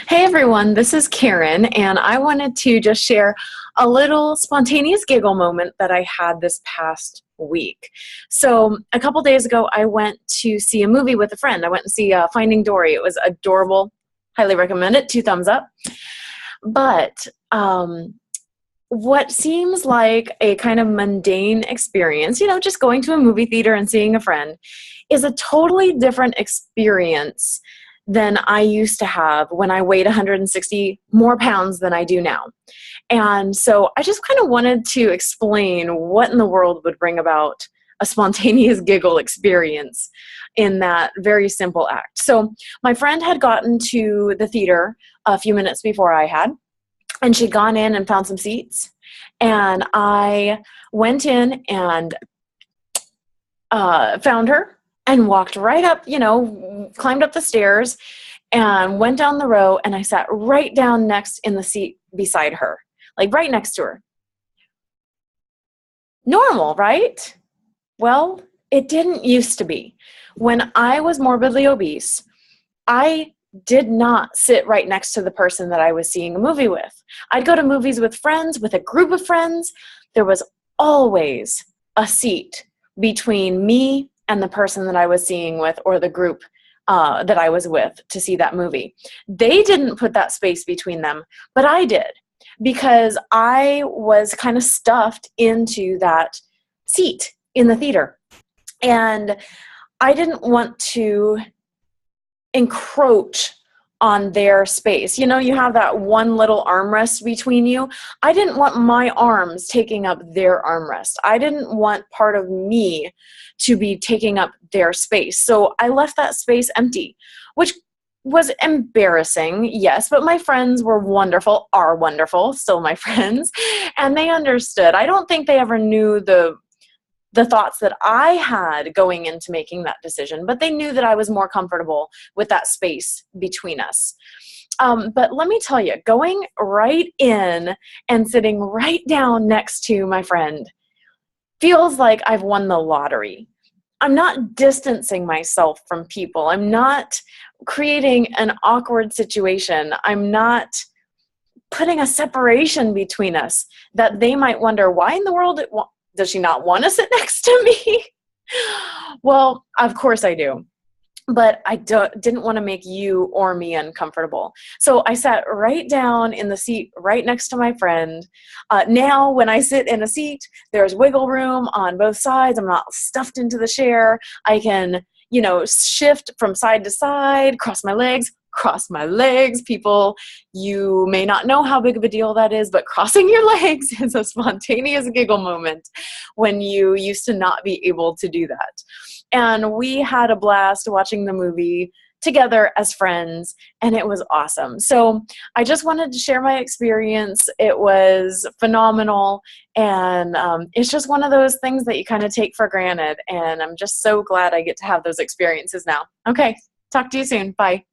Hey everyone, this is Karen, and I wanted to just share a little spontaneous giggle moment that I had this past week. So, a couple days ago, I went to see a movie with a friend. I went and see Finding Dory. It was adorable. Highly recommend it. 2 thumbs up. But what seems like a kind of mundane experience, just going to a movie theater and seeing a friend, is a totally different experience than I used to have when I weighed 160 more pounds than I do now. And so I just kind of wanted to explain what in the world would bring about a spontaneous giggle experience in that very simple act. So my friend had gotten to the theater a few minutes before I had, and she'd gone in and found some seats. And I went in and found her and walked right up, climbed up the stairs and went down the row, and I sat right down next in the seat beside her, like right next to her. Normal, right? Well, it didn't used to be. When I was morbidly obese, I did not sit right next to the person that I was seeing a movie with. I'd go to movies with friends, with a group of friends. There was always a seat between me and the person that I was seeing with, or the group that I was with to see that movie. They didn't put that space between them, but I did, because I was kind of stuffed into that seat in the theater. And I didn't want to encroach on their space. You have that one little armrest between you. I didn't want my arms taking up their armrest. I didn't want part of me to be taking up their space. So I left that space empty, which was embarrassing, yes, but my friends were wonderful, are wonderful, still my friends, and they understood. I don't think they ever knew the thoughts that I had going into making that decision, but they knew that I was more comfortable with that space between us. But let me tell you, going right in and sitting right down next to my friend feels like I've won the lottery. I'm not distancing myself from people. I'm not creating an awkward situation. I'm not putting a separation between us that they might wonder, why in the world does she not want to sit next to me? Well, of course I do. But I didn't want to make you or me uncomfortable. So I sat right down in the seat right next to my friend. Now when I sit in a seat, there's wiggle room on both sides. I'm not stuffed into the chair. I can, shift from side to side, cross my legs. People, you may not know how big of a deal that is, but crossing your legs is a spontaneous giggle moment when you used to not be able to do that. And we had a blast watching the movie together as friends, and it was awesome. So I just wanted to share my experience. It was phenomenal, and it's just one of those things that you kind of take for granted, and I'm just so glad I get to have those experiences now. Okay, talk to you soon. Bye.